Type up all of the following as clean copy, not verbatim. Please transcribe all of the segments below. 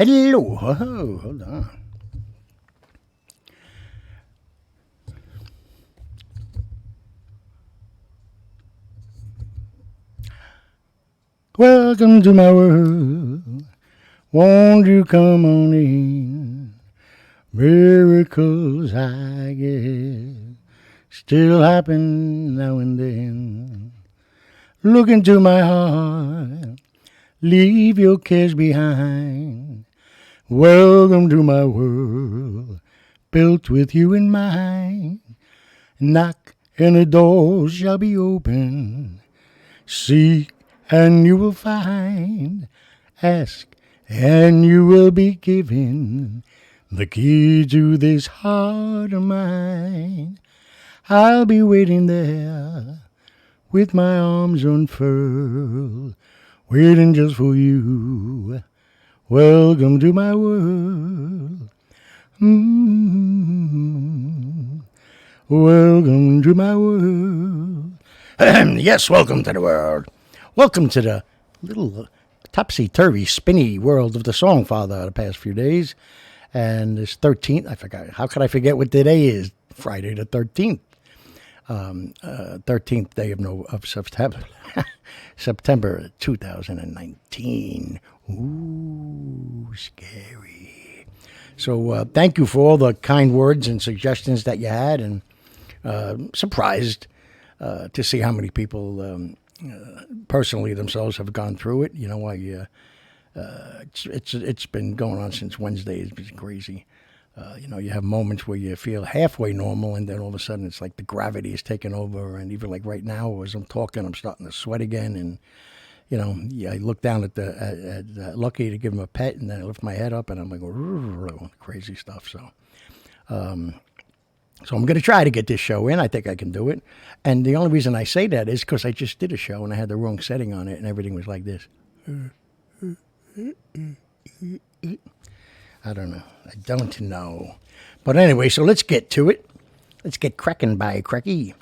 Hello. Oh, hold on. Welcome to my world. Won't you come on in? Miracles I guess still happen now and then. Look into my heart. Leave your cares behind. Welcome to my world, built with you in mind. Knock and the doors shall be open. Seek and you will find. Ask and you will be given the key to this heart of mine. I'll be waiting there with my arms unfurled, waiting just for you. Welcome to my world. Mm-hmm. Welcome to my world. Yes, welcome to the world. Welcome to the little topsy-turvy, spinny world of the Songfather the past few days. And this 13th, I forgot. How could I forget what today is? Friday the 13th. 13th day of September. September 2019. Ooh, scary. So thank you for all the kind words and suggestions that you had, and surprised to see how many people personally themselves have gone through it. You know, it's been going on since Wednesday. It's been crazy. You know, you have moments where you feel halfway normal, and then all of a sudden it's like the gravity is taking over. And even like right now, as I'm talking, I'm starting to sweat again. And you know, I look down at Lucky to give him a pet, and then I lift my head up, and I'm like, crazy stuff. So I'm going to try to get this show in. I think I can do it. And the only reason I say that is because I just did a show, and I had the wrong setting on it, and everything was like this. I don't know. I don't know. But anyway, so let's get to it. Let's get cracking by Cracky.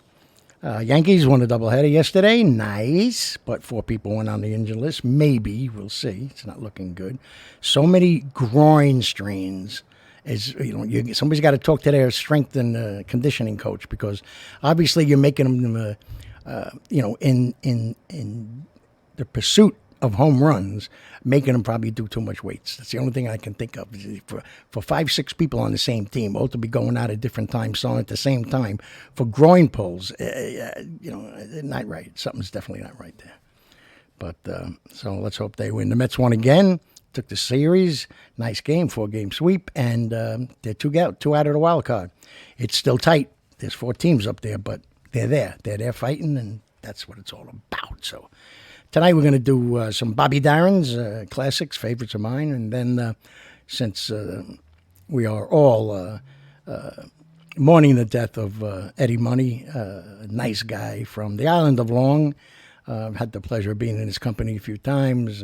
Yankees won a doubleheader yesterday. Nice. But 4 people went on the injured list. Maybe. We'll see. It's not looking good. So many groin strains. Somebody's got to talk to their strength and conditioning coach, because obviously you're making them, in the pursuit of home runs, making them probably do too much weights. That's the only thing I can think of. For 5-6 people on the same team, all to be going out at different times, on at the same time, for groin pulls, not right. Something's definitely not right there. But so let's hope they win. The Mets won again, took the series. Nice game, 4-game sweep, and they're two out of the wild card. It's still tight. There's 4 teams up there, but they're there. They're there fighting, and that's what it's all about. So tonight we're going to do some Bobby Darin's classics, favorites of mine. And then since we are all mourning the death of Eddie Money, a nice guy from the island of Long. I've had the pleasure of being in his company a few times,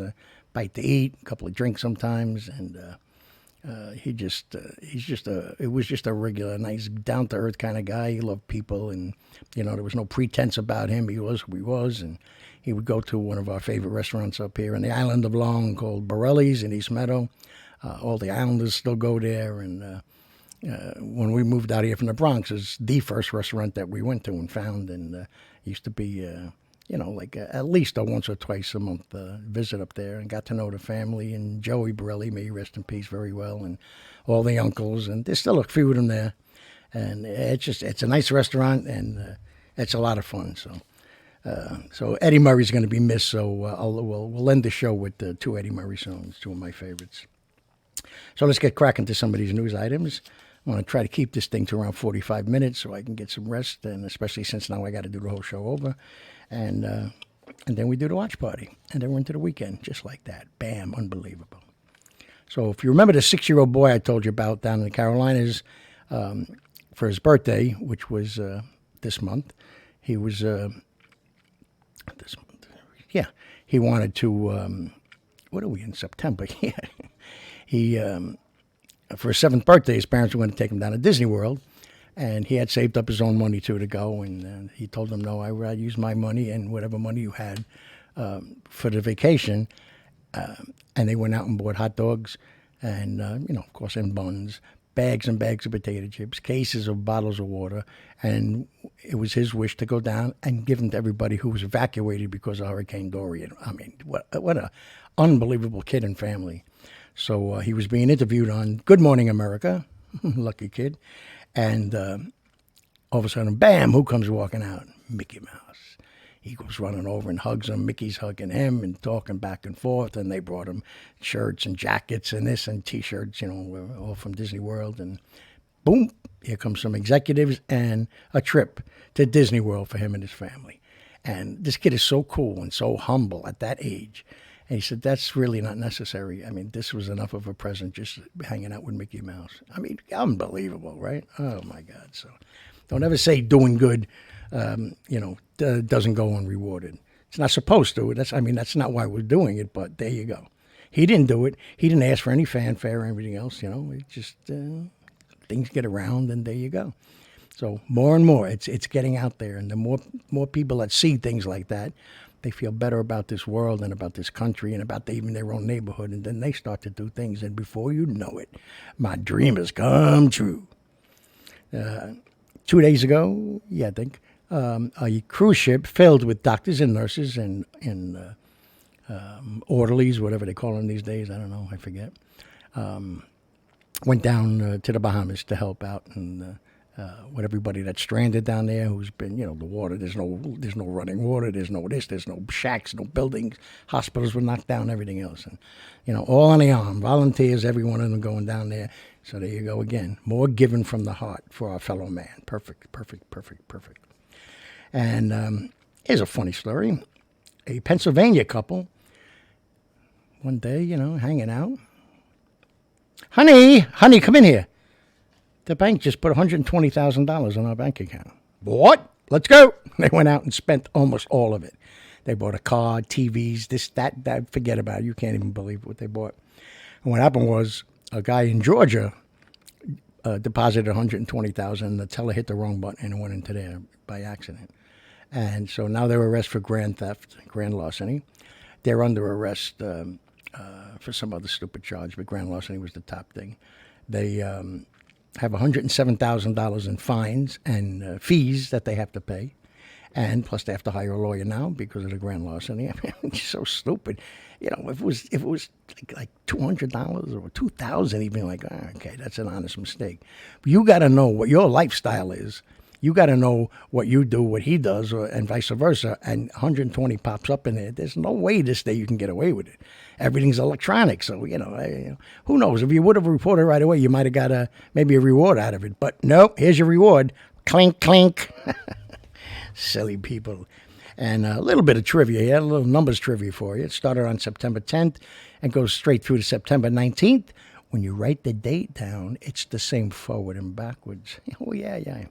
bite to eat, a couple of drinks sometimes. And it was just a regular, nice, down-to-earth kind of guy. He loved people, and, there was no pretense about him. He was who he was, and he would go to one of our favorite restaurants up here in the island of Long called Borelli's in East Meadow. All the islanders still go there, and when we moved out here from the Bronx, it was the first restaurant that we went to and found, and it used to be, at least a once or twice a month visit up there, and got to know the family, and Joey Borelli, may he rest in peace, very well, and all the uncles, and there's still a few of them there, and it's a nice restaurant, and it's a lot of fun, so. So Eddie Murray's going to be missed, so we'll end the show with 2 Eddie Murray songs, 2 of my favorites. So let's get cracking to some of these news items. I want to try to keep this thing to around 45 minutes so I can get some rest, and especially since now I got to do the whole show over. And then we do the watch party, and then we're into the weekend, just like that. Bam, unbelievable. So if you remember the 6-year-old boy I told you about down in the Carolinas, for his birthday, which was this month, he was... this month. Yeah, he wanted to, what are we in, September? Yeah. He, for his 7th birthday, his parents were going to take him down to Disney World, and he had saved up his own money, too, to go, and he told them, no, I'd use my money and whatever money you had for the vacation, and they went out and bought hot dogs and of course, in buns, bags and bags of potato chips, cases of bottles of water, and it was his wish to go down and give them to everybody who was evacuated because of Hurricane Dorian. I mean, what a unbelievable kid and family. So he was being interviewed on Good Morning America, lucky kid, and all of a sudden, bam, who comes walking out? Mickey Mouse. He goes running over and hugs him. Mickey's hugging him and talking back and forth. And they brought him shirts and jackets and this and T-shirts, all from Disney World. And boom, here comes some executives and a trip to Disney World for him and his family. And this kid is so cool and so humble at that age. And he said, that's really not necessary. I mean, this was enough of a present just hanging out with Mickey Mouse. I mean, unbelievable, right? Oh, my God. So don't ever say doing good doesn't go unrewarded. It's not supposed to. That's not why we're doing it, but there you go. He didn't do it. He didn't ask for any fanfare or anything else, It just, things get around, and there you go. So more and more, it's getting out there, and the more people that see things like that, they feel better about this world and about this country and about even their own neighborhood, and then they start to do things, and before you know it, my dream has come true. 2 days ago, I think, a cruise ship filled with doctors and nurses and orderlies, whatever they call them these days. I don't know. I forget. Went down to the Bahamas to help out and with everybody that's stranded down there who's been, the water. There's no running water. There's no this. There's no shacks, no buildings. Hospitals were knocked down, everything else. And, all on the arm. Volunteers, every one of them going down there. So there you go again. More given from the heart for our fellow man. Perfect. And here's a funny story. A Pennsylvania couple, one day, hanging out. Honey, come in here. The bank just put $120,000 on our bank account. What? Let's go. They went out and spent almost all of it. They bought a car, TVs, this, that, forget about it. You can't even believe what they bought. And what happened was a guy in Georgia deposited $120,000, and the teller hit the wrong button and went into there by accident. And so now they're arrested for grand theft, grand larceny. They're under arrest for some other stupid charge, but grand larceny was the top thing. They have $107,000 in fines and fees that they have to pay. And plus they have to hire a lawyer now because of the grand larceny. I mean, it's so stupid. If it was like $200 or $2,000, you'd be like, okay, that's an honest mistake. But you got to know what your lifestyle is. You got to know what you do, what he does, and vice versa. And 120 pops up in there. There's no way this day you can get away with it. Everything's electronic. So, who knows? If you would have reported right away, you might have got maybe a reward out of it. But no, here's your reward. Clink, clink. Silly people. And a little bit of trivia here, a little numbers trivia for you. It started on September 10th and goes straight through to September 19th. When you write the date down, it's the same forward and backwards. Oh, yeah. Yeah.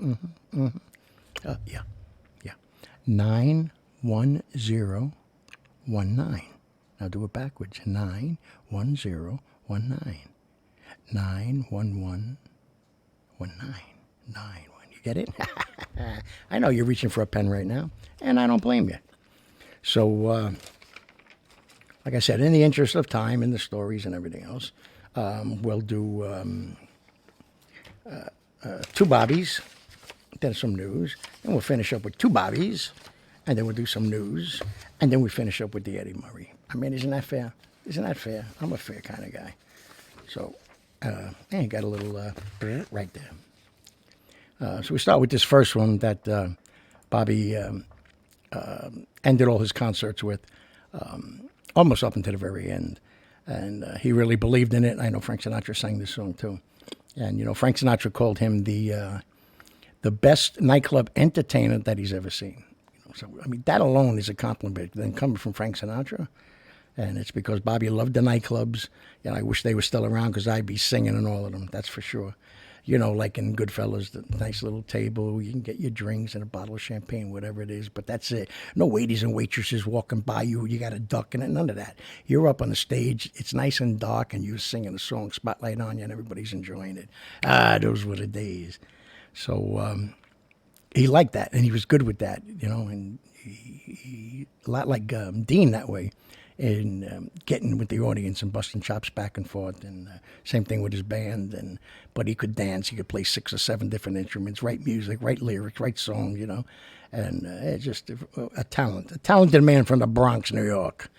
91019. Now do it backwards. 91019. 91119. 91. You get it? I know you're reaching for a pen right now, and I don't blame you. So, like I said, in the interest of time and the stories and everything else, we'll do two bobbies, then some news, and we'll finish up with two bobbies, and then we'll do some news, and then we finish up with the Eddie Murray. I mean, isn't that fair? I'm a fair kind of guy. So, and got a little right there. So we start with this first one that Bobby ended all his concerts with, almost up until the very end. And he really believed in it. I know Frank Sinatra sang this song too. And, Frank Sinatra called him the best nightclub entertainer that he's ever seen. So, I mean, that alone is a compliment. Then coming from Frank Sinatra, and it's because Bobby loved the nightclubs. I wish they were still around because I'd be singing in all of them, that's for sure. Like in Goodfellas, the nice little table, you can get your drinks and a bottle of champagne, whatever it is, but that's it. No waiters and waitresses walking by you, you got a duck in it, none of that. You're up on the stage, it's nice and dark, and you're singing a song, spotlight on you, and everybody's enjoying it. Those were the days. So he liked that, and he was good with that, and he a lot like Dean that way. in getting with the audience and busting chops back and forth. And same thing with his band. But he could dance. He could play 6 or 7 different instruments, write music, write lyrics, write songs, And it's just a talented man from the Bronx, New York.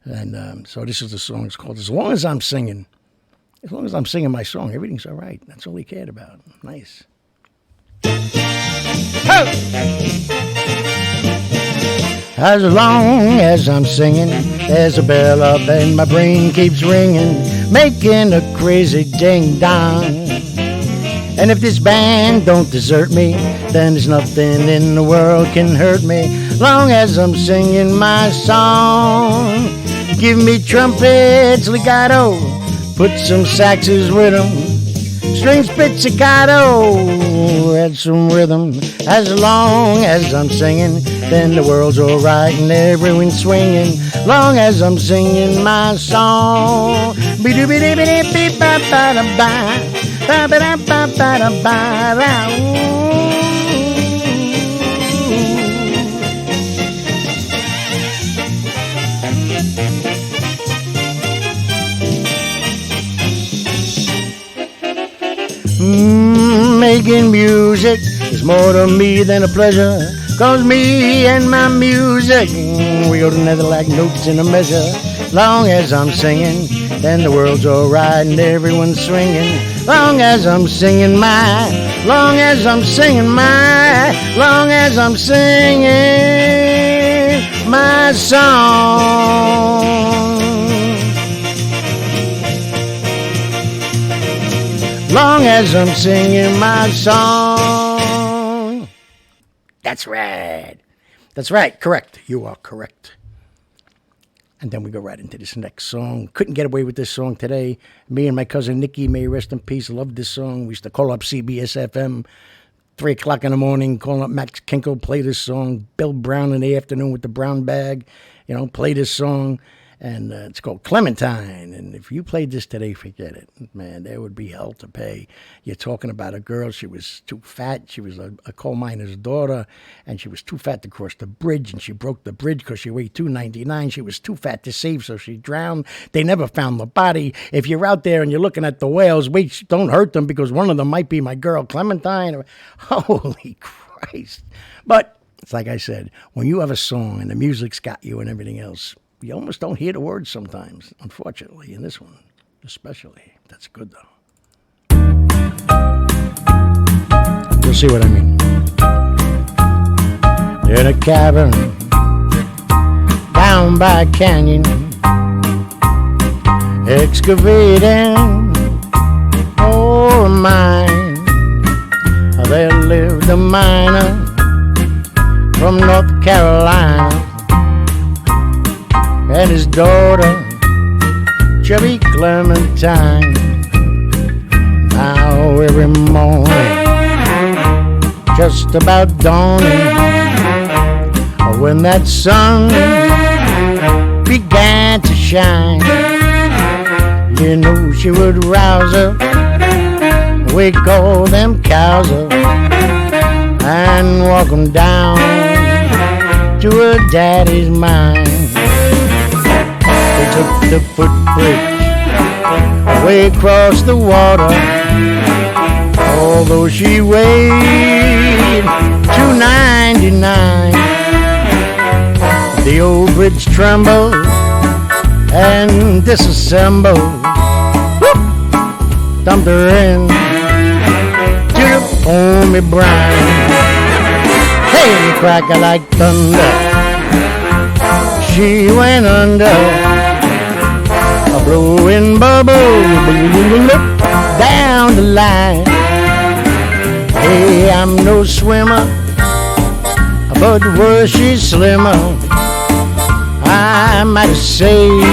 And so this is the song. It's called As Long As I'm Singing. As long as I'm singing my song, everything's all right. That's all he cared about. Nice. As long as I'm singing, there's a bell up and my brain keeps ringing, making a crazy ding-dong. And if this band don't desert me, then there's nothing in the world can hurt me. Long as I'm singing my song. Give me trumpets, legato, put some saxes with them, strings pizzicato, add some rhythm. As long as I'm singing, then the world's alright and everyone's swinging. Long as I'm singing my song. Making music is more to me than a pleasure, 'cause me and my music, we go together like notes in a measure. Long as I'm singing, then the world's alright and everyone's swinging. Long as I'm singing my, long as I'm singing my, long as I'm singing my song. Long as I'm singing my song. That's right. That's right. Correct. You are correct. And then we go right into this next song. Couldn't get away with this song today. Me and my cousin Nikki, may he rest in peace, loved this song. We used to call up CBS FM 3 o'clock in the morning, calling up Max Kinko, play this song. Bill Brown in the afternoon with the brown bag, play this song. And it's called Clementine. And if you played this today, forget it. Man, there would be hell to pay. You're talking about a girl. She was too fat. She was a coal miner's daughter. And she was too fat to cross the bridge. And she broke the bridge because she weighed 299. She was too fat to save, so she drowned. They never found the body. If you're out there and you're looking at the whales, wait, don't hurt them because one of them might be my girl, Clementine. Holy Christ. But it's like I said, when you have a song and the music's got you and everything else, you almost don't hear the words sometimes, unfortunately, in this one, especially. That's good, though. You'll see what I mean. In a cabin down by a canyon, excavating ore mine, there lived a miner from North Carolina and his daughter, chubby Clementine. Now every morning, just about dawning, when that sun began to shine, she would rouse up, wake all them cows up, and walk them down to her daddy's mine. They took the footbridge way across the water, although she weighed 299. The old bridge trembled and disassembled. Whoop! Dumped her in to the foamy brine. Hey, cracker like thunder, she went under. A blowing bubble down the line. Hey, I'm no swimmer, but were she slimmer, I might have saved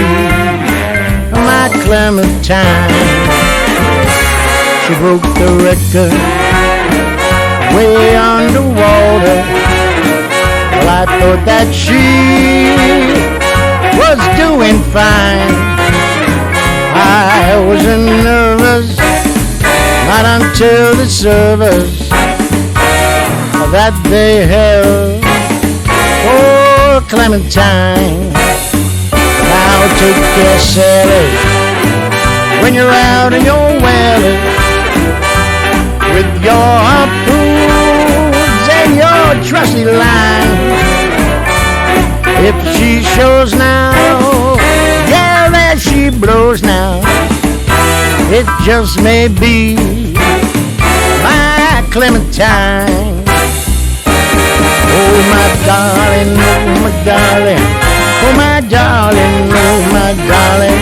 my Clementine. She broke the record way underwater. Well, I thought that she was doing fine. I wasn't nervous, not until the service that they held for Clementine. take care, Sally, when you're out in your welly with your harpoons and your trusty line. If she shows now, yeah, that she blows now. It just may be my Clementine. Oh, my darling, oh, my darling. Oh, my darling, oh, my darling.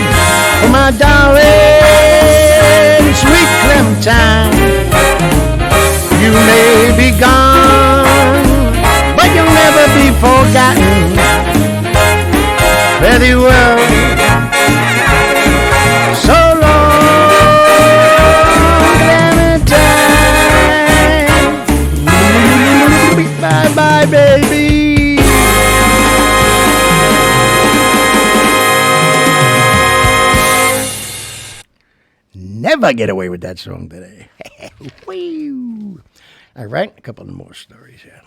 Oh, my darling, sweet Clementine. You may be gone, but you'll never be forgotten. Very well. So long, Clementine. Bye-bye, baby. Never get away with that song today. All right, a couple of more stories here.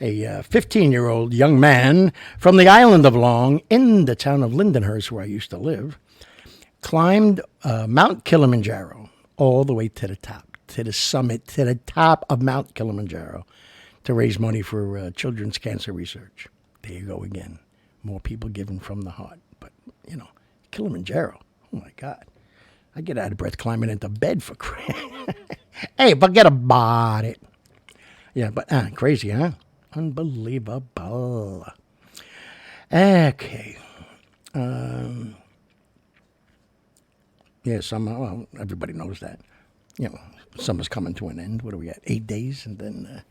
A 15-year-old young man from the island of Long in the town of Lindenhurst, where I used to live, climbed Mount Kilimanjaro all the way to the top, to the summit, to the top of Mount Kilimanjaro to raise money for children's cancer research. There you go again. More people giving from the heart. But, you know, Kilimanjaro, oh, my God. I get out of breath climbing into bed for crying. Hey, forget about it. Yeah, but crazy, huh? Unbelievable. Okay. Yeah, summer, well, everybody knows that. You know, summer's coming to an end. What do we got? 8 days, and then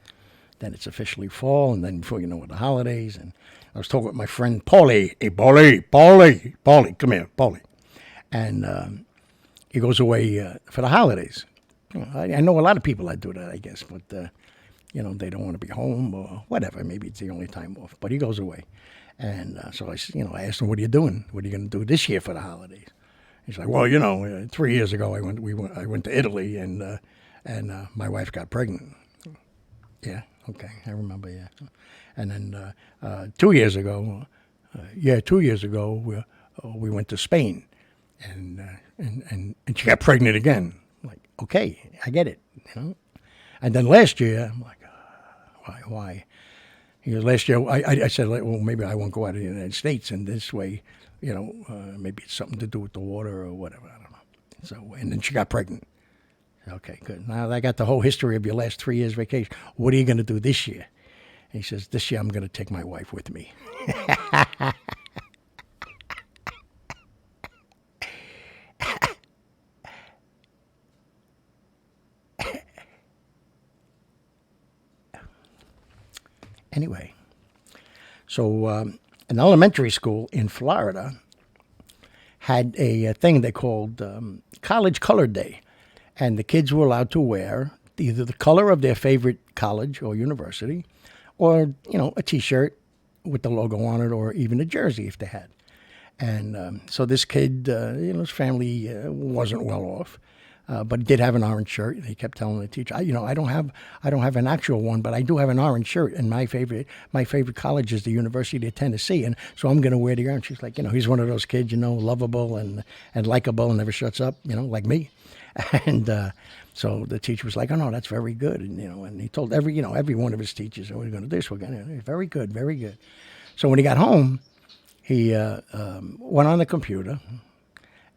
it's officially fall, and then before you know it, the holidays. And I was talking with my friend Paulie. Hey, Paulie, come here, Paulie. And he goes away for the holidays. You know, I know a lot of people that do that, I guess, but you know, they don't want to be home or whatever. Maybe it's the only time off. But he goes away, and so I asked him, "What are you doing? What are you going to do this year for the holidays?" He's like, "Well, you know, 3 years ago I went to Italy, and my wife got pregnant." Yeah, okay, I remember. Yeah, and then 2 years ago, we went to Spain, and she got pregnant again. I'm like, okay, I get it, you know. And then last year, I'm like, why? He goes, last year, I said, well, maybe I won't go out of the United States, and this way, you know, maybe it's something to do with the water or whatever, I don't know. So, and then she got pregnant. Okay, good. Now I got the whole history of your last 3 years vacation. What are you going to do this year? And he says, this year I'm going to take my wife with me. Anyway, so an elementary school in Florida had a thing they called College Color Day. And the kids were allowed to wear either the color of their favorite college or university, or, you know, a T-shirt with the logo on it, or even a jersey if they had. And so this kid, you know, his family wasn't well off, but he did have an orange shirt. And he kept telling the teacher, I don't have an actual one, but I do have an orange shirt. And my favorite college is the University of Tennessee, and so I'm going to wear the orange. She's like, you know, he's one of those kids, you know, lovable and likable and never shuts up, you know, like me. And so the teacher was like, oh, no, that's very good. And, you know, and he told every one of his teachers, oh, we're going to do this, we're going to, very good, very good. So when he got home, he went on the computer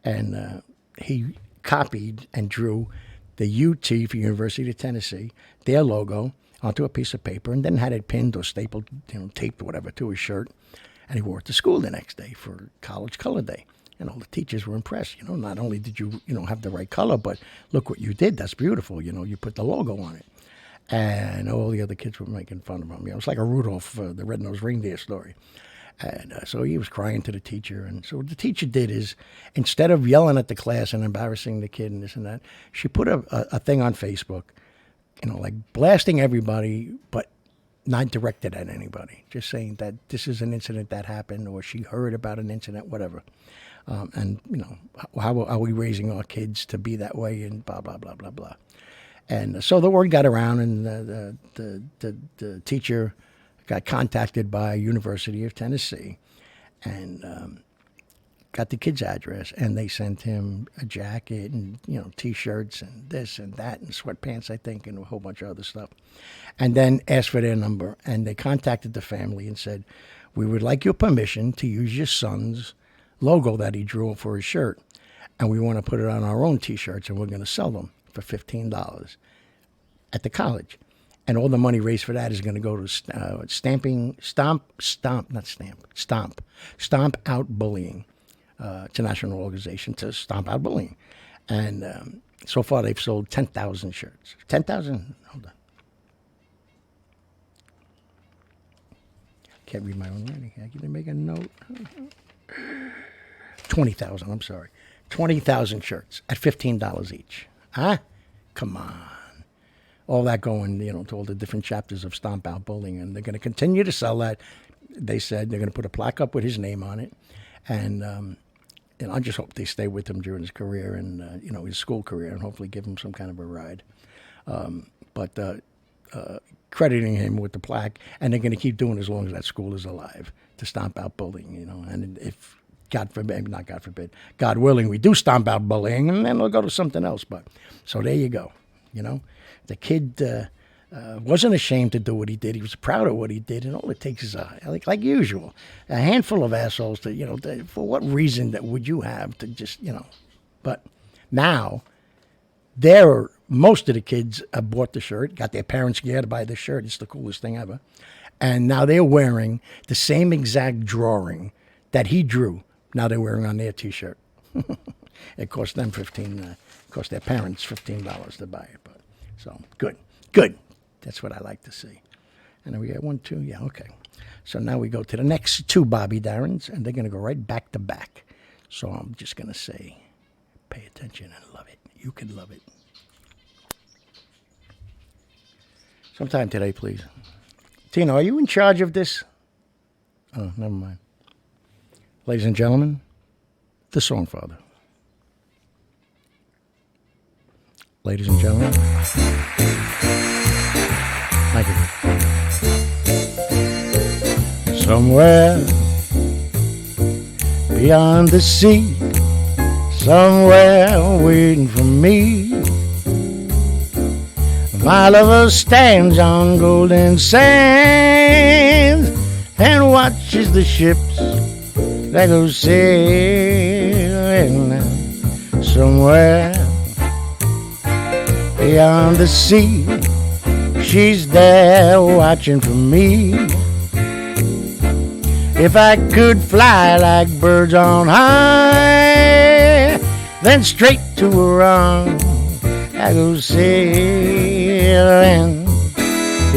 and he copied and drew the UT for University of Tennessee, their logo, onto a piece of paper, and then had it pinned or stapled, you know, taped or whatever to his shirt. And he wore it to school the next day for College Color Day. And all the teachers were impressed. You know, not only did you, you know, have the right color, but look what you did. That's beautiful. You know, you put the logo on it. And all the other kids were making fun of him. You know, it was like a Rudolph, the Red-Nosed Reindeer story. And so he was crying to the teacher. And so what the teacher did is, instead of yelling at the class and embarrassing the kid and this and that, she put a thing on Facebook, you know, like blasting everybody, but not directed at anybody. Just saying that this is an incident that happened, or she heard about an incident, whatever. And, you know, how are we raising our kids to be that way, and blah, blah, blah, blah, blah. And so the word got around, and the teacher got contacted by University of Tennessee and got the kid's address, and they sent him a jacket and T-shirts and this and that and sweatpants, I think, and a whole bunch of other stuff. And then asked for their number, and they contacted the family and said, "We would like your permission to use your son's logo that he drew for his shirt, and we want to put it on our own T-shirts, and we're going to sell them for $15 at the college." And all the money raised for that is going to go to Stomp Out Bullying. It's a national organization to stomp out bullying. And so far they've sold 10,000 shirts. 10,000? Hold on. Can't read my own writing. I can make a note. 20,000, I'm sorry. 20,000 shirts at $15 each. Huh? Come on. All that going, to all the different chapters of Stomp Out Bullying. And they're going to continue to sell that. They said they're going to put a plaque up with his name on it. And I just hope they stay with him during his career and, his school career, and hopefully give him some kind of a ride. But crediting him with the plaque, and they're going to keep doing it as long as that school is alive to stomp out bullying, And if, God forbid, not God forbid, God willing, we do stomp out bullying, and then we'll go to something else. But so there you go, The kid wasn't ashamed to do what he did. He was proud of what he did, and all it takes is like usual, a handful of assholes to for what reason that would you have to just But now, most of the kids bought the shirt, got their parents gear to buy the shirt. It's the coolest thing ever, and now they're wearing the same exact drawing that he drew. Now they're wearing on their T-shirt. It cost them cost their parents $15 to buy it, but so good. That's what I like to see. And then we got 1, 2, yeah, okay. So now we go to the next 2 Bobby Darrens, and they're going to go right back to back. So I'm just going to say, pay attention and love it. You can love it. Sometime today, please. Tino, are you in charge of this? Oh, never mind. Ladies and gentlemen, the Songfather. Ladies and gentlemen, thank you. Somewhere beyond the sea, somewhere waiting for me, my lover stands on golden sands and watches the ships that go sailing. Somewhere beyond the sea, she's there watching for me. If I could fly like birds on high, then straight to her arms I go sailing.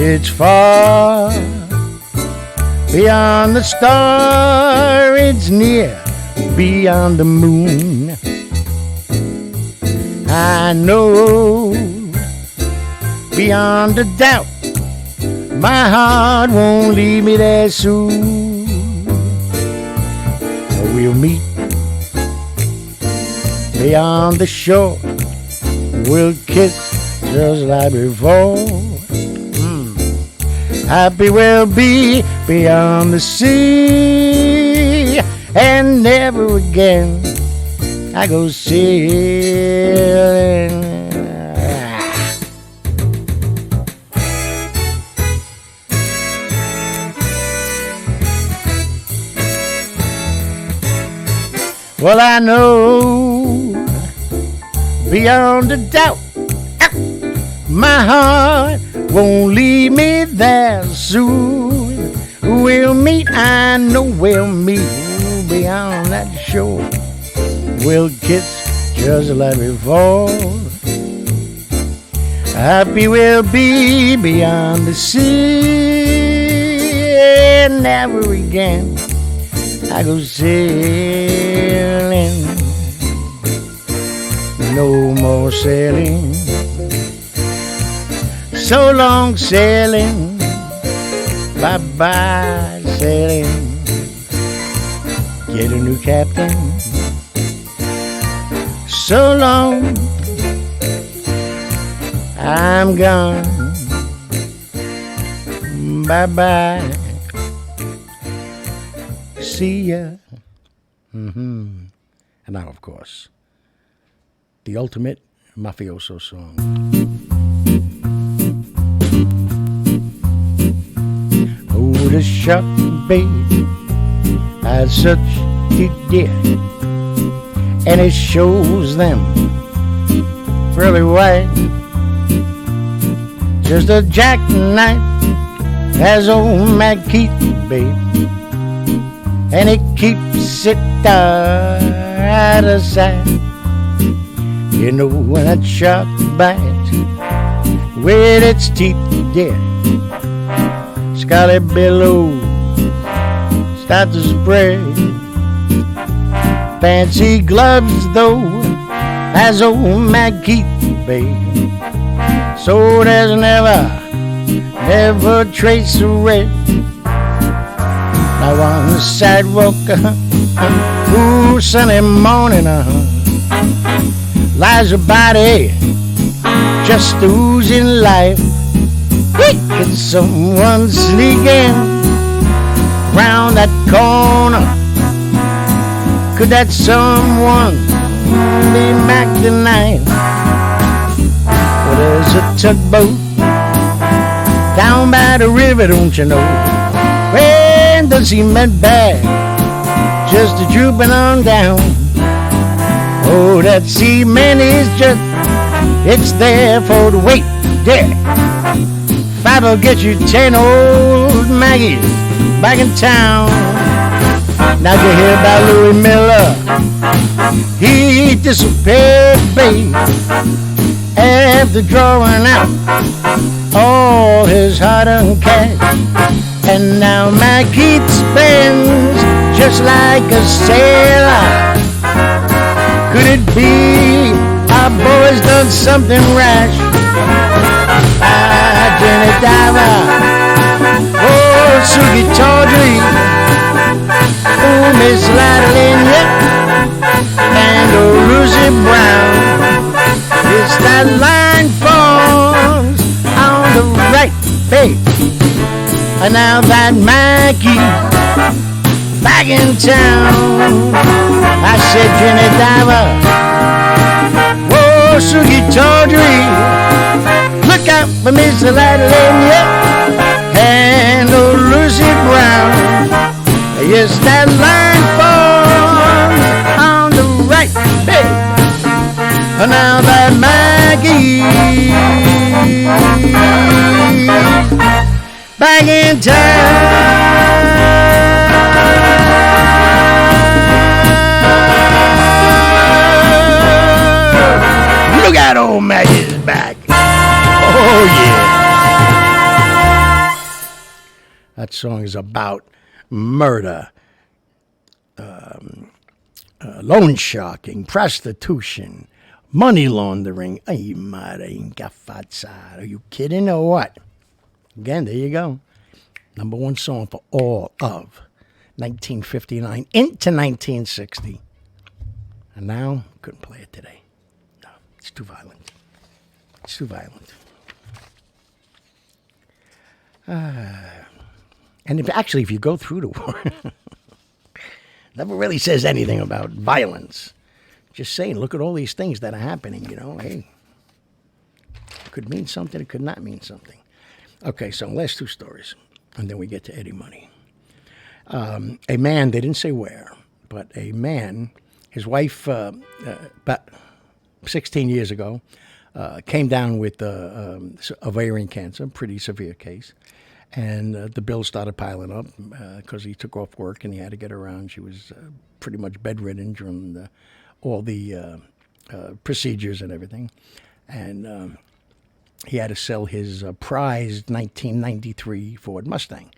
It's far beyond the star, it's near beyond the moon. I know beyond a doubt my heart won't leave me there soon. We'll meet beyond the shore, we'll kiss just like before. Happy we'll be beyond the sea, and never again I go sailing. Well, I know beyond a doubt my heart won't leave me there soon. We'll meet, I know we'll meet beyond that shore. We'll kiss just like before. Happy we'll be beyond the sea, and never again I go sailing. No more sailing, so long sailing, bye-bye sailing. Get a new captain, so long, I'm gone, bye-bye, see ya. And now, of course, the ultimate mafioso song. Oh, the shark babe has such deep deer, and it shows them really white. Just a jackknife has old Mac Keith, babe, and it keeps it out of sight. You know when that shark bites with its teeth, dear, scarlet billows start to spread. Fancy gloves though, as old Mac Keith, babe, so there's never trace of red. Now on the sidewalk, ooh, Sunday morning, lies a body just oozing life. Could someone sneaking round that corner? Could that someone be Mac tonight? Well, there's a tugboat down by the river, don't you know? When the cement bag just a drooping on down. Oh, that cement is just, it's there for the weight. There, five'll get you 10 old Maggies back in town. Now you hear about Louis Miller, he disappeared, babe, after drawing out all his hard-earned cash. And now Mac Keith spends just like a sailor. Could it be our boys done something rash? Jenny Diver, oh, Sugie Tawdry, oh, Miss Ladaline, and oh, Lucy Brown. It's that line forms on the right page. And now that Mackie back in town. I said, Jenny Diver, whoa, Sugie Tawdry, look out for Miss Ladaline, and oh, Lucy Brown. Yes, that line forms on the right page. And now that Maggie back in town. Look out, old Maggie's back. Oh, yeah. That song is about murder, loan sharking, prostitution, money laundering. Ay, madre ingafazada. Are you kidding or what? Again, there you go. Number one song for all of 1959 into 1960. And now, couldn't play it today. No, it's too violent. It's too violent. And if you go through the war, never really says anything about violence. Just saying, look at all these things that are happening, you know. Hey, it could mean something, it could not mean something. Okay, so last two stories, and then we get to Eddie Money. A man, they didn't say where, but a man, his wife, about 16 years ago, came down with ovarian cancer, pretty severe case. And the bills started piling up because he took off work and he had to get around. She was pretty much bedridden during all the procedures and everything. And he had to sell his prized 1993 Ford Mustang.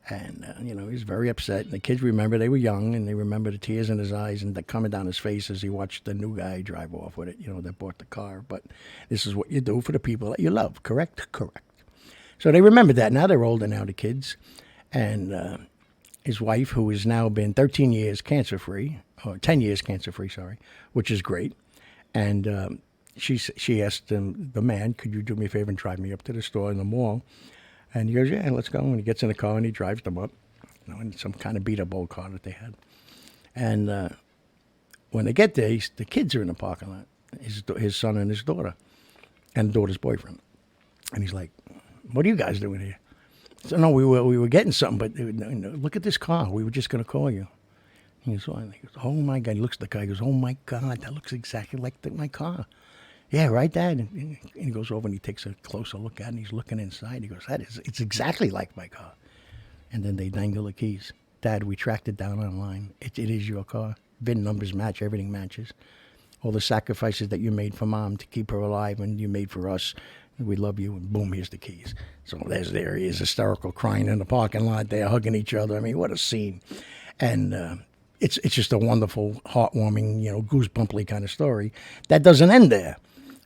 And, he was very upset. And the kids remember, they were young, and they remember the tears in his eyes and the coming down his face as he watched the new guy drive off with it, that bought the car. But this is what you do for the people that you love, correct? Correct. So they remembered that. Now they're older now, the kids. And his wife, who has now been 13 years cancer-free, or 10 years cancer-free, sorry, which is great. And she asked him, the man, could you do me a favor and drive me up to the store in the mall? And he goes, yeah, let's go. And he gets in the car and he drives them up, in some kind of beat-up old car that they had. And when they get there, the kids are in the parking lot, his son and his daughter, and the daughter's boyfriend. And he's like, what are you guys doing here? So, no, we were getting something, but look at this car. We were just going to call you. He goes, oh, my God. He looks at the car. He goes, oh, my God, that looks exactly like my car. Yeah, right, Dad? And he goes over and he takes a closer look at it, and he's looking inside. He goes, it's exactly like my car. And then they dangle the keys. Dad, we tracked it down online. It is your car. VIN numbers match. Everything matches. All the sacrifices that you made for Mom to keep her alive and you made for us. We love you. And boom, here's the keys. So there he is, hysterical, crying in the parking lot. They're hugging each other. I mean, what a scene. And it's just a wonderful, heartwarming, goosebumply kind of story. That doesn't end there.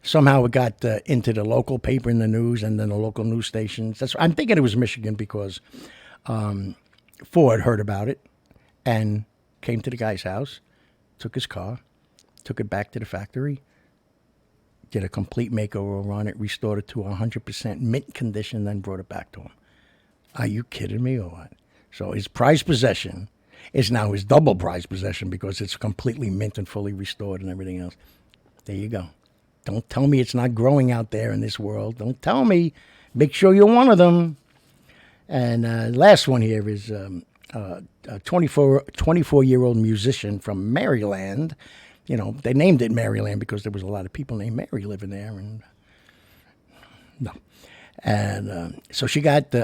Somehow it got into the local paper in the news and then the local news stations. I'm thinking it was Michigan because Ford heard about it and came to the guy's house, took his car, took it back to the factory, did a complete makeover on it, restored it to 100% mint condition, then brought it back to him. Are you kidding me or what? So his prized possession is now his double prized possession because it's completely mint and fully restored and everything else. There you go. Don't tell me it's not growing out there in this world. Don't tell me. Make sure you're one of them. And last one here is a 24-year-old musician from Maryland. They named it Maryland because there was a lot of people named Mary living there. And no. And so she got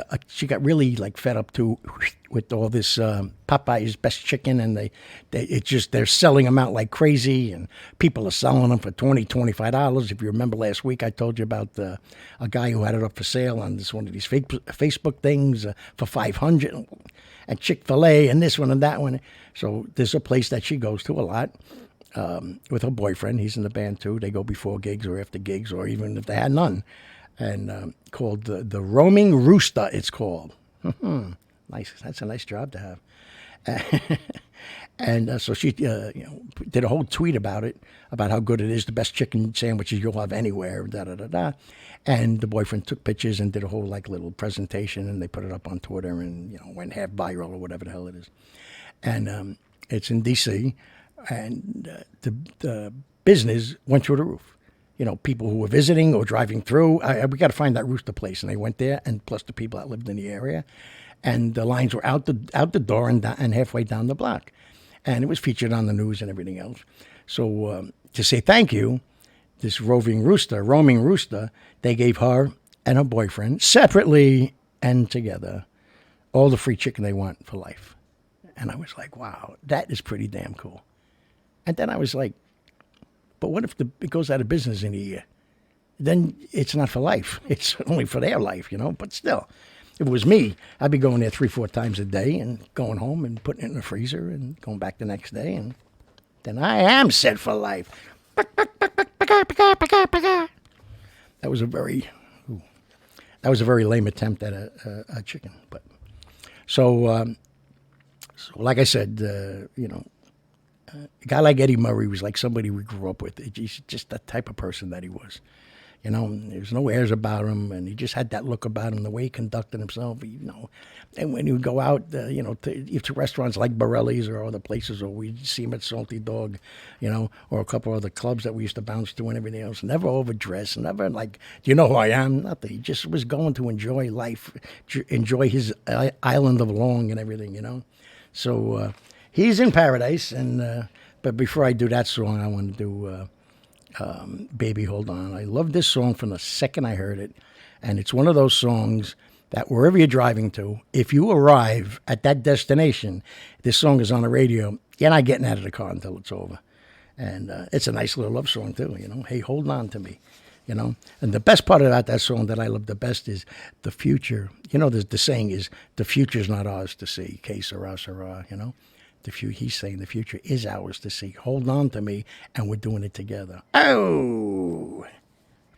really like fed up too with all this Popeye's best chicken, and they're selling them out like crazy, and people are selling them for $20-$25. If you remember last week, I told you about a guy who had it up for sale on one of these Facebook things for $500, and Chick-fil-A and this one and that one. So there's a place that she goes to a lot. With her boyfriend. He's in the band too. They go before gigs or after gigs, or even if they had none. And called the Roaming Rooster, it's called. Nice. That's a nice job to have. And so she did a whole tweet about it, about how good it is, the best chicken sandwiches you'll have anywhere, da-da-da-da. And the boyfriend took pictures and did a whole little presentation, and they put it up on Twitter and went half viral or whatever the hell it is. And it's in D.C., and the business went through the roof. People who were visiting or driving through, we got to find that rooster place. And they went there, and plus the people that lived in the area. And the lines were out the door and halfway down the block. And it was featured on the news and everything else. So to say thank you, this roaming rooster, they gave her and her boyfriend, separately and together, all the free chicken they want for life. And I was like, wow, that is pretty damn cool. And then I was like, but what if it goes out of business in a year? Then it's not for life. It's only for their life, But still, if it was me, I'd be going there 3-4 times a day and going home and putting it in the freezer and going back the next day. And then I am set for life. That was a very lame attempt at a chicken. But so like I said, a guy like Eddie Murray was like somebody we grew up with. He's just that type of person that he was. There's no airs about him, and he just had that look about him, the way he conducted himself, And when he would go out, to restaurants like Borelli's or other places, or we'd see him at Salty Dog, or a couple of other clubs that we used to bounce to and everything else. Never overdressed, never like, do you know who I am? Nothing. He just was going to enjoy life, enjoy his island of Long and everything, So he's in paradise, and but before I do that song, I want to do Baby Hold On. I love this song from the second I heard it, and it's one of those songs that wherever you're driving to, if you arrive at that destination, this song is on the radio, you're not getting out of the car until it's over. And it's a nice little love song too, Hey, hold on to me, And the best part about that song that I love the best is the future. The saying is, the future's not ours to see, que sera, sera, He's saying the future is ours to see. Hold on to me, and we're doing it together. Oh,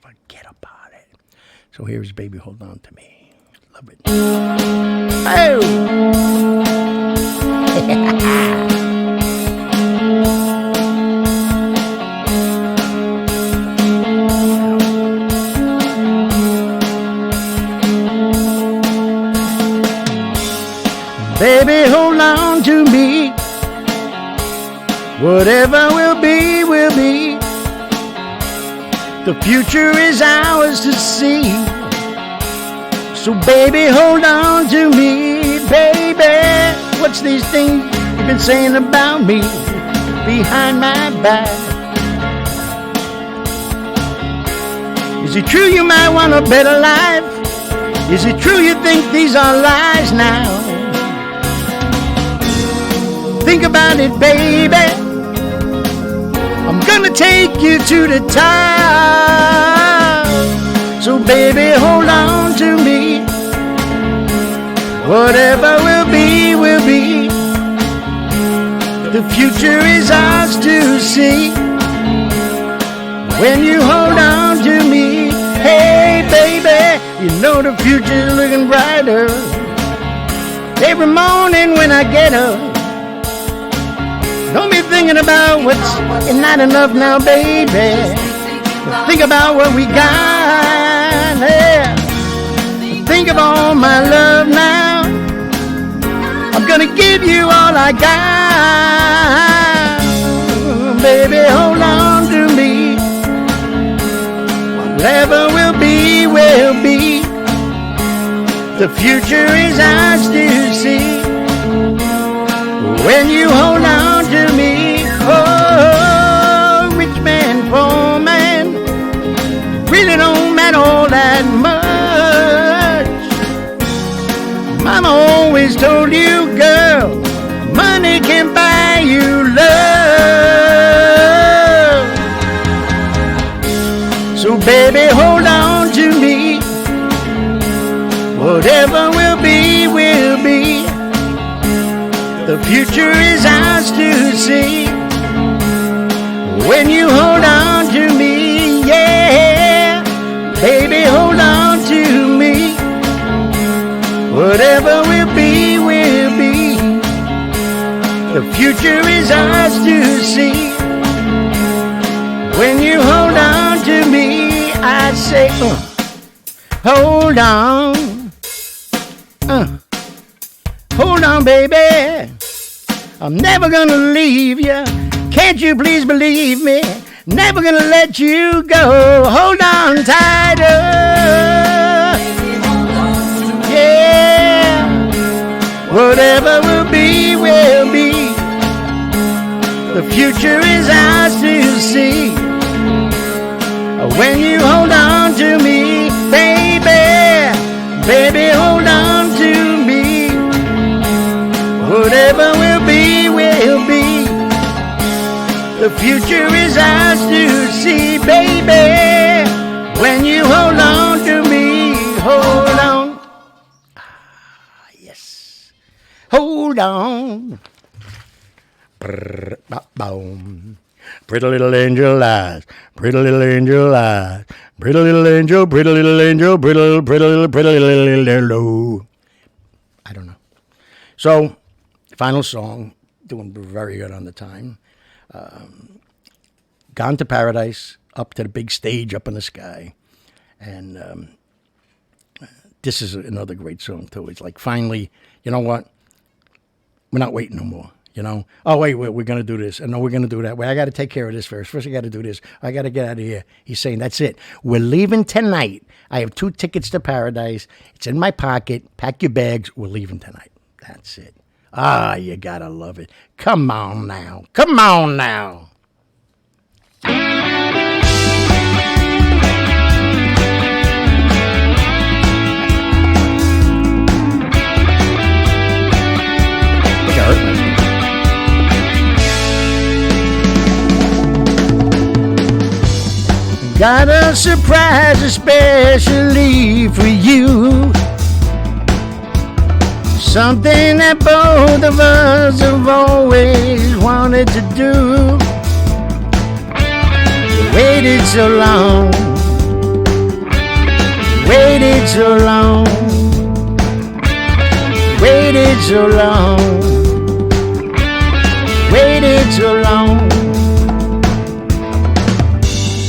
forget about it. So here's Baby Hold On to Me. Love it. Oh! Baby, hold on to me. Whatever will be, will be. The future is ours to see. So baby, hold on to me, baby. What's these things you've been saying about me behind my back? Is it true you might want a better life? Is it true you think these are lies now? Think about it, baby. I'm gonna take you to the top. So baby, hold on to me. Whatever will be, will be. The future is ours to see. When you hold on to me, hey baby, you know the future's looking brighter. Every morning when I get up, don't be thinking about what's not enough now, baby. Think about what we got, yeah. Think of all my love now. I'm gonna give you all I got. Baby, hold on to me. Whatever will be, will be. The future is ours to see. When you hold on to me, oh, rich man, poor man, really don't matter all that much. Mama always told you, girl, money can buy you love. So baby, hold on to me. Whatever will be, will be. The future is ours to see. When you hold on to me, yeah. Baby, hold on to me. Whatever will be, will be. The future is ours to see. When you hold on to me, I say, hold on. Hold on, baby. I'm never gonna leave you. Can't you please believe me? Never gonna let you go. Hold on tighter. Yeah. Whatever will be, will be. The future is ours to see. When you hold on to me, baby. Baby, hold on to me. Whatever will be, will be. The future is ours to see, baby. When you hold on to me, hold on. Ah, yes. Hold on. Boom. Pretty little angel eyes, pretty little angel eyes, pretty little angel, pretty little angel, pretty little angel. I don't know. So, final song, doing very good on the time. Gone to Paradise, up to the big stage up in the sky. And this is another great song, too. It's like, finally, you know what? We're not waiting no more. You know, oh, wait, we're going to do this. And no, we're going to do that. Wait, I got to take care of this first. First, I got to do this. I got to get out of here. He's saying, that's it. We're leaving tonight. I have 2 tickets to Paradise. It's in my pocket. Pack your bags. We're leaving tonight. That's it. Ah, you got to love it. Come on now. Come on now. It hurt me. Got a surprise especially for you. Something that both of us have always wanted to do. Waited so long. Waited so long. Waited so long. Waited so long.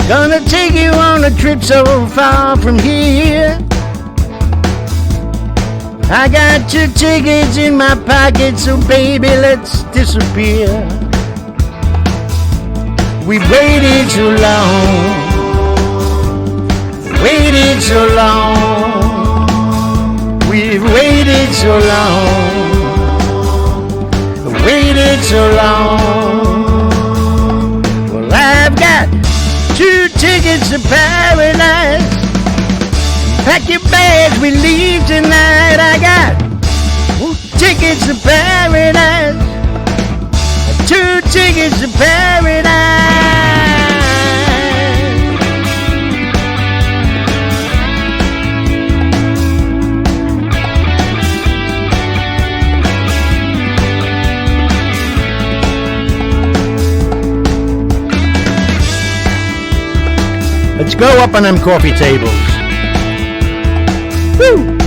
Gonna take you on a trip so far from here. I got your tickets in my pocket, so baby, let's disappear. We've waited so long, waited so long. We've waited so long, waited so long. Well, I've got 2 tickets to paradise. Pack your bags, we leave tonight. I got 2 tickets to paradise. 2 tickets to paradise. Let's go up on them coffee tables. Woo!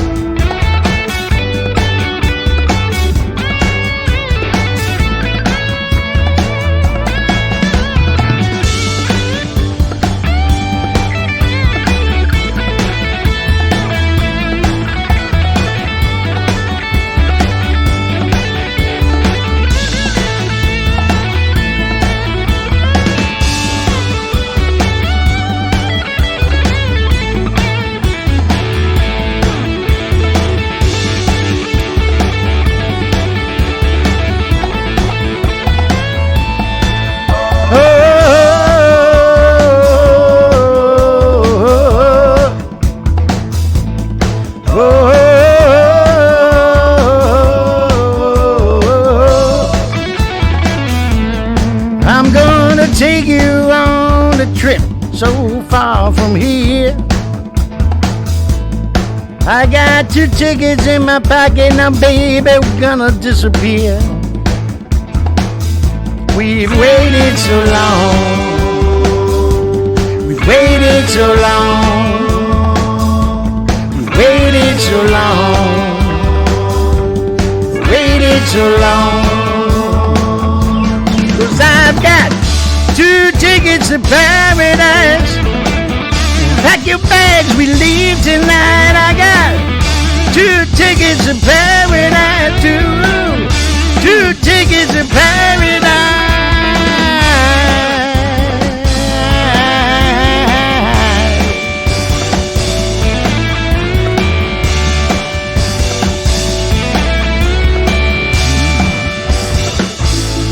I'm gonna take you on a trip so far from here. I got 2 tickets in my pocket now, baby, we're gonna disappear. We've waited so long, we've waited so long, we've waited so long, waited so long. 'Cause I've got 2 tickets to paradise. Pack your bags, we leave tonight. I got 2 tickets to paradise. 2 tickets to paradise.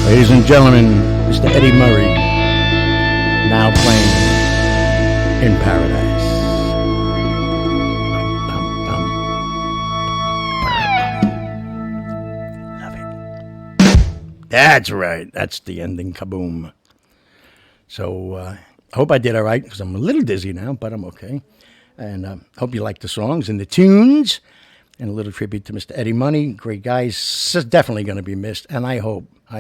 Ladies and gentlemen, Mr. Eddie Murray, now playing in Paradise. Love it. That's right. That's the ending. Kaboom. So I hope I did all right, because I'm a little dizzy now, but I'm okay. And I hope you like the songs and the tunes. And a little tribute to Mr. Eddie Money. Great guy. Definitely going to be missed. And I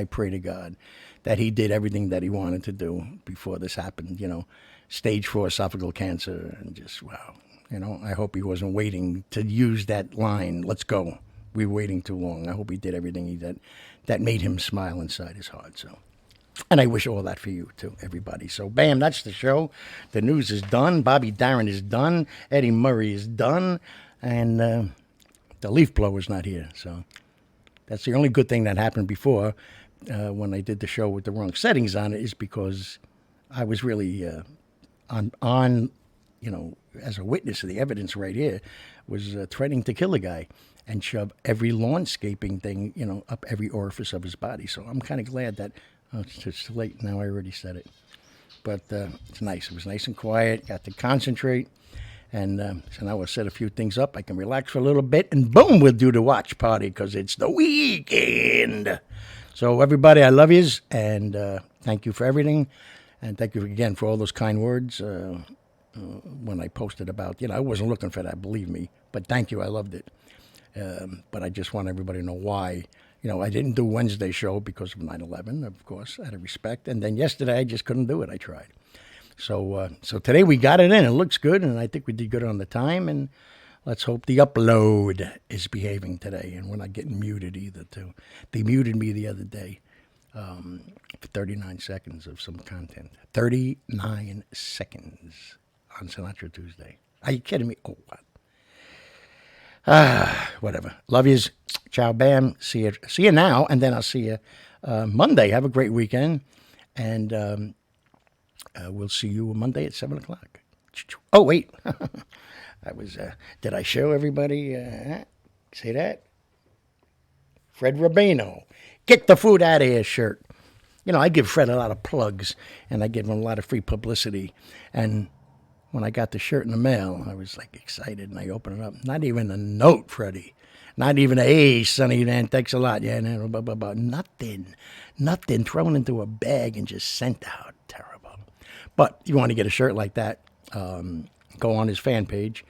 pray to God that he did everything that he wanted to do before this happened. You know, stage 4 esophageal cancer, and just, wow. You know, I hope he wasn't waiting to use that line, let's go. We're waiting too long. I hope he did everything that made him smile inside his heart. So, and I wish all that for you too, everybody. So, bam, that's the show. The news is done. Bobby Darin is done. Eddie Murray is done. And the leaf blower's not here. So that's the only good thing that happened before when I did the show with the wrong settings on it, is because I was really on, you know, as a witness of the evidence right here, was threatening to kill a guy and shove every lawnscaping thing, you know, up every orifice of his body. So I'm kind of glad that, it's too late now, I already said it. But it's nice. It was nice and quiet, got to concentrate. And so now I've set a few things up. I can relax for a little bit, and boom, we'll do the watch party, because it's the weekend. So everybody, I love yous, and thank you for everything. And thank you again for all those kind words when I posted about, you know, I wasn't looking for that, believe me. But thank you, I loved it. But I just want everybody to know why. You know, I didn't do Wednesday show because of 9/11, of course, out of respect. And then yesterday, I just couldn't do it. I tried. So today we got it in. It looks good, and I think we did good on the time. And let's hope the upload is behaving today, and we're not getting muted either, too. They muted me the other day for 39 seconds of some content. 39 seconds on Sinatra Tuesday. Are you kidding me? Oh, what? Whatever. Love yous. Ciao, bam. See you now, and then I'll see you Monday. Have a great weekend. And We'll see you Monday at 7 o'clock. Oh, wait. Did I show everybody? See that? Fred Rubino. Get the food out of here shirt. You know, I give Fred a lot of plugs, and I give him a lot of free publicity. And when I got the shirt in the mail, I was like excited, and I opened it up. Not even a note, Freddie. Not even a, hey, Sonny, man, thanks a lot. Yeah, blah, blah, blah. Nothing thrown into a bag and just sent out. Terrible. But you want to get a shirt like that, go on his fan page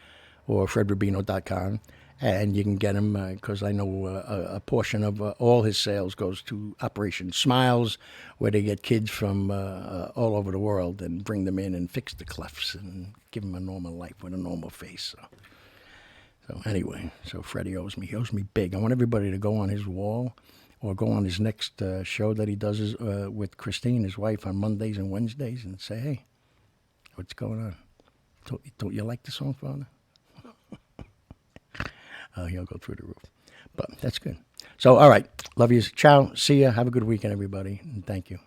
or fredrubino.com, and you can get him because I know a portion of all his sales goes to Operation Smiles, where they get kids from all over the world and bring them in and fix the clefts and give them a normal life with a normal face. So anyway, so Freddie owes me big. I want everybody to go on his wall or go on his next show that he does with Christine, his wife, on Mondays and Wednesdays and say, hey, what's going on? Don't you like the Songfather? He'll go through the roof. But that's good. So, all right. Love you. Ciao. See ya. Have a good weekend, everybody. And thank you.